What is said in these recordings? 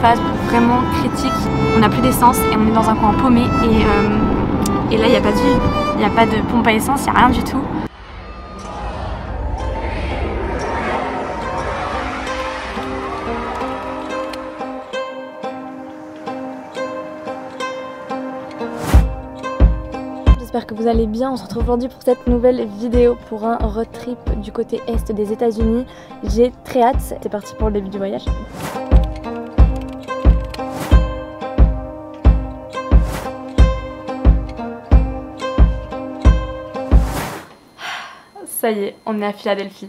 phase vraiment critique. On n'a plus d'essence et on est dans un coin paumé et là il n'y a pas de ville, il n'y a pas de pompe à essence, il n'y a rien du tout. J'espère que vous allez bien. On se retrouve aujourd'hui pour cette nouvelle vidéo pour un road trip du côté est des États-Unis. J'ai très hâte. C'est parti pour le début du voyage. Ça y est, on est à Philadelphie.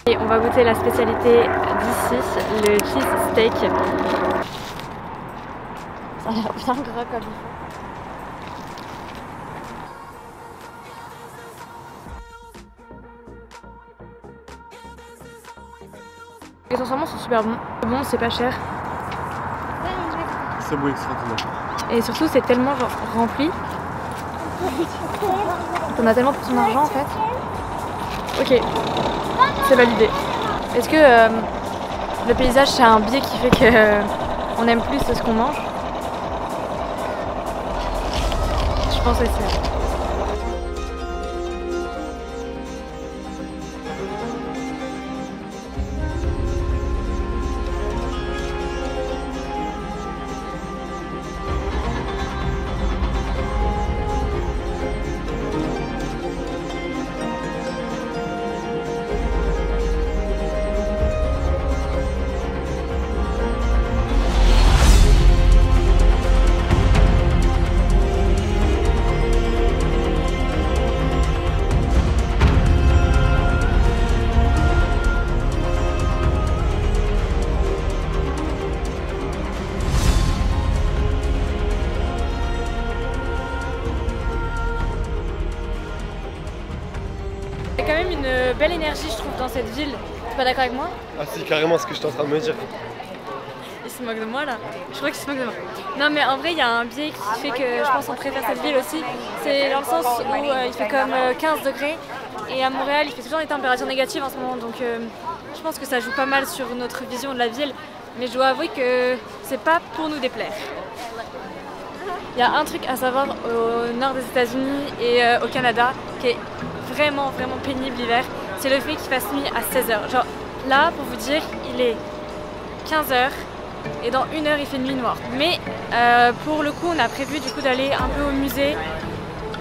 Et on va goûter la spécialité d'ici, le cheese steak. Ça a l'air bien gras comme il faut. Les transformations sont super bons. Bon, c'est pas cher. C'est beau extraordinaire. Et surtout, c'est tellement genre rempli. On a tellement pour son argent en fait. Ok. C'est validé. Est-ce que le paysage c'est un biais qui fait que on aime plus ce qu'on mange? Je pense que c'est... Il y a quand même une belle énergie je trouve dans cette ville. T'es pas d'accord avec moi? Ah si, carrément ce que je suis en train de me dire. Il se moque de moi là. Je crois qu'il se moque de moi. Non mais en vrai il y a un biais qui fait que je pense qu'on préfère cette ville aussi. C'est dans le sens où il fait comme 15 degrés et à Montréal il fait toujours des températures négatives en ce moment. Donc je pense que ça joue pas mal sur notre vision de la ville. Mais je dois avouer que c'est pas pour nous déplaire. Il y a un truc à savoir au nord des États-Unis et au Canada qui est vraiment pénible l'hiver, c'est le fait qu'il fasse nuit à 16h. Genre là, pour vous dire, il est 15h et dans 1 heure il fait nuit noire. Mais pour le coup, on a prévu du coup d'aller un peu au musée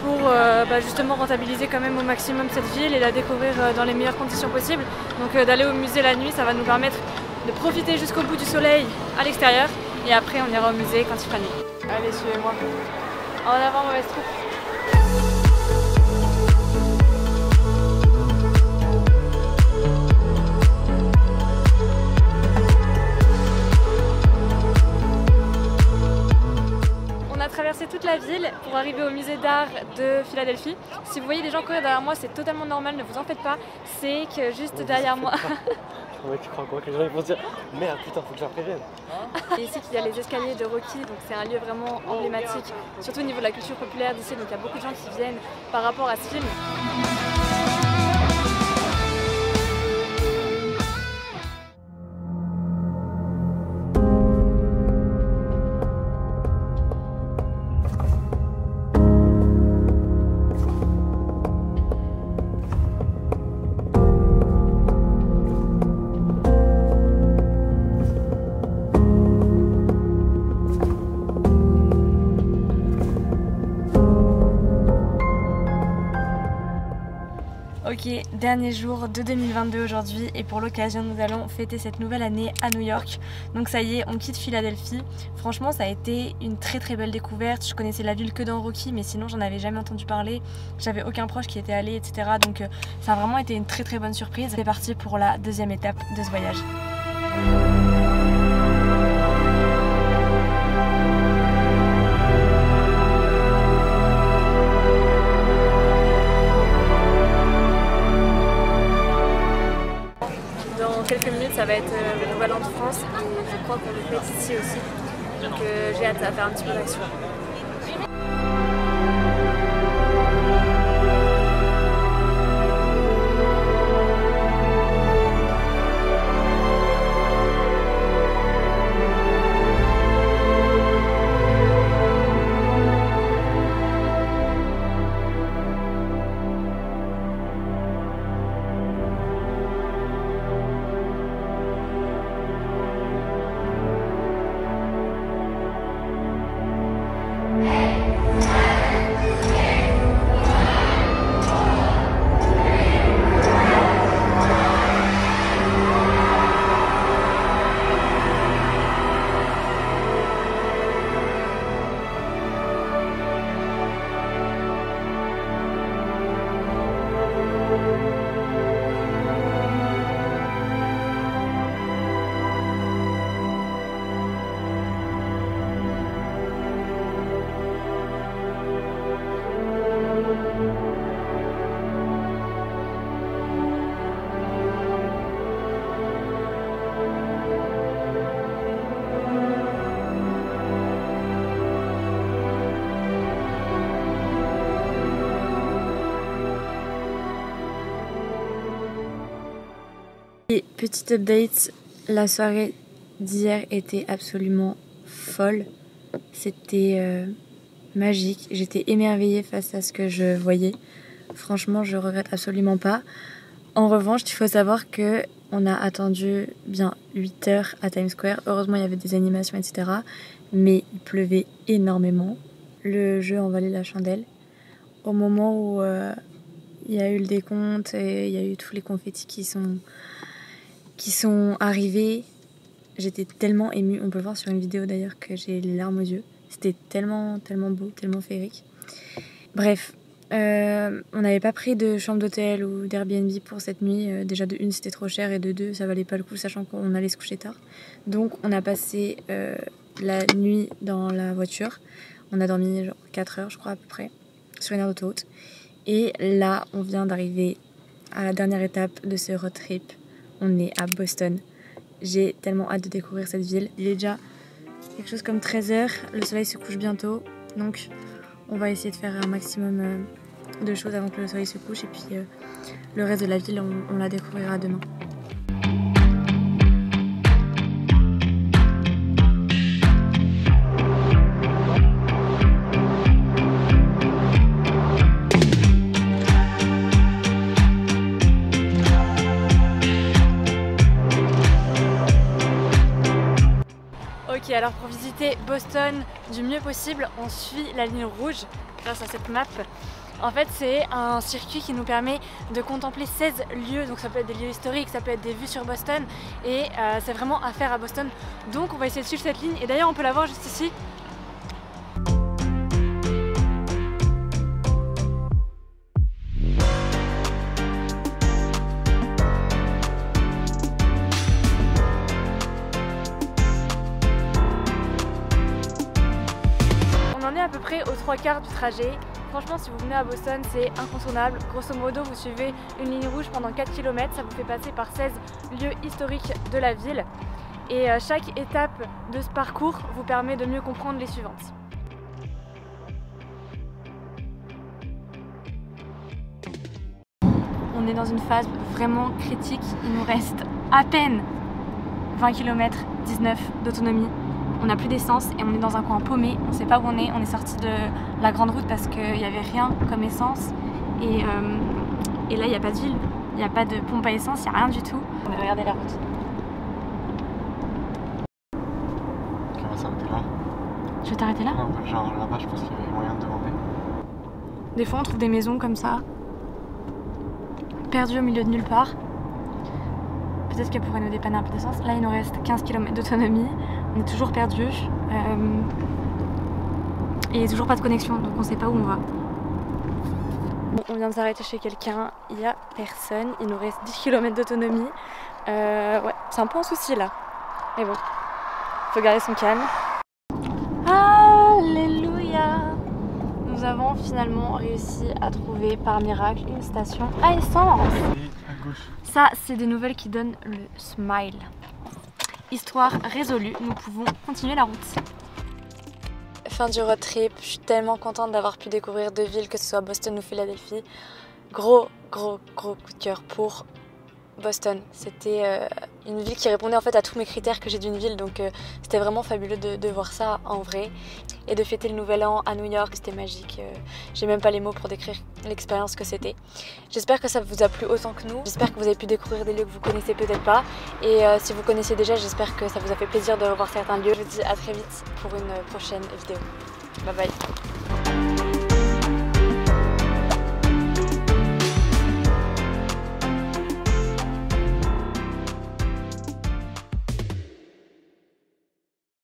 pour justement rentabiliser quand même au maximum cette ville et la découvrir dans les meilleures conditions possibles. Donc d'aller au musée la nuit, ça va nous permettre de profiter jusqu'au bout du soleil à l'extérieur et après on ira au musée quand il fera nuit. Allez, suivez-moi. En avant, mauvaise troupe. On a traversé toute la ville pour arriver au musée d'art de Philadelphie. Si vous voyez des gens courir derrière moi, c'est totalement normal, ne vous en faites pas. C'est que juste derrière moi... Ouais, tu crois quoi que les gens ils vont se dire merde putain faut que je la prévienne. Et ici il y a les escaliers de Rocky, donc c'est un lieu vraiment emblématique, surtout au niveau de la culture populaire d'ici, donc il y a beaucoup de gens qui viennent par rapport à ce film. Ok, dernier jour de 2022 aujourd'hui et pour l'occasion nous allons fêter cette nouvelle année à New York. Donc ça y est, on quitte Philadelphie. Franchement ça a été une très belle découverte. Je connaissais la ville que dans Rocky mais sinon j'en avais jamais entendu parler. J'avais aucun proche qui était allé etc. Donc ça a vraiment été une très bonne surprise. C'est parti pour la deuxième étape de ce voyage. Quelques minutes ça va être le nouvel an de France et je crois qu'on le fait ici aussi donc j'ai hâte à faire un petit peu d'action. Et petite update, la soirée d'hier était absolument folle. C'était magique. J'étais émerveillée face à ce que je voyais. Franchement, je regrette absolument pas. En revanche, il faut savoir que on a attendu bien 8 heures à Times Square. Heureusement, il y avait des animations, etc. Mais il pleuvait énormément. Le jeu en valait la chandelle. Au moment où il y a eu le décompte et il y a eu tous les confettis qui sont arrivés, j'étais tellement émue. On peut le voir sur une vidéo d'ailleurs que j'ai les larmes aux yeux. C'était tellement beau, tellement féerique. Bref, on n'avait pas pris de chambre d'hôtel ou d'Airbnb pour cette nuit. Déjà de 1 c'était trop cher et de 2 ça valait pas le coup sachant qu'on allait se coucher tard. Donc on a passé la nuit dans la voiture. On a dormi genre 4 heures je crois à peu près sur une aire d'autoroute. Et là on vient d'arriver à la dernière étape de ce road trip. On est à Boston. J'ai tellement hâte de découvrir cette ville. Il est déjà quelque chose comme 13 h. Le soleil se couche bientôt. Donc on va essayer de faire un maximum de choses avant que le soleil se couche. Et puis le reste de la ville, on la découvrira demain. Ok, alors pour visiter Boston du mieux possible, on suit la ligne rouge grâce à cette map. En fait, c'est un circuit qui nous permet de contempler 16 lieux, donc ça peut être des lieux historiques, ça peut être des vues sur Boston, et c'est vraiment à faire à Boston. Donc on va essayer de suivre cette ligne, et d'ailleurs on peut la voir juste ici. On est à peu près aux 3/4 du trajet. Franchement, si vous venez à Boston, c'est incontournable. Grosso modo, vous suivez une ligne rouge pendant 4 km, ça vous fait passer par 16 lieux historiques de la ville. Et chaque étape de ce parcours vous permet de mieux comprendre les suivantes. On est dans une phase vraiment critique. Il nous reste à peine 20 km, 19 d'autonomie. On n'a plus d'essence et on est dans un coin paumé, on ne sait pas où on est sorti de la grande route parce qu'il n'y avait rien comme essence et là il n'y a pas de ville, il n'y a pas de pompe à essence, il n'y a rien du tout. On va regarder la route. Ok, on va s'arrêter là. Je vais t'arrêter là? Non, genre là-bas je pense qu'il y avait moyen de demander. Des fois on trouve des maisons comme ça, perdues au milieu de nulle part. Peut-être qu'elle pourrait nous dépanner un peu d'essence. Là il nous reste 15 km d'autonomie. On est toujours perdu et il n'y a toujours pas de connexion, donc on ne sait pas où on va. Bon, on vient de s'arrêter chez quelqu'un, il n'y a personne, il nous reste 10 km d'autonomie. Ouais, c'est un peu un souci là, mais bon, faut garder son calme. Alléluia! Nous avons finalement réussi à trouver par miracle une station à essence. Et à gauche. Ça, c'est des nouvelles qui donnent le smile. Histoire résolue, nous pouvons continuer la route. Fin du road trip, je suis tellement contente d'avoir pu découvrir 2 villes, que ce soit Boston ou Philadelphie. Gros coup de cœur pour Boston. C'était une ville qui répondait en fait à tous mes critères que j'ai d'une ville, donc c'était vraiment fabuleux de voir ça en vrai. Et de fêter le nouvel an à New York, c'était magique. J'ai même pas les mots pour décrire l'expérience que c'était. J'espère que ça vous a plu autant que nous. J'espère que vous avez pu découvrir des lieux que vous connaissez peut-être pas. Et si vous connaissez déjà, j'espère que ça vous a fait plaisir de revoir certains lieux. Je vous dis à très vite pour une prochaine vidéo. Bye bye.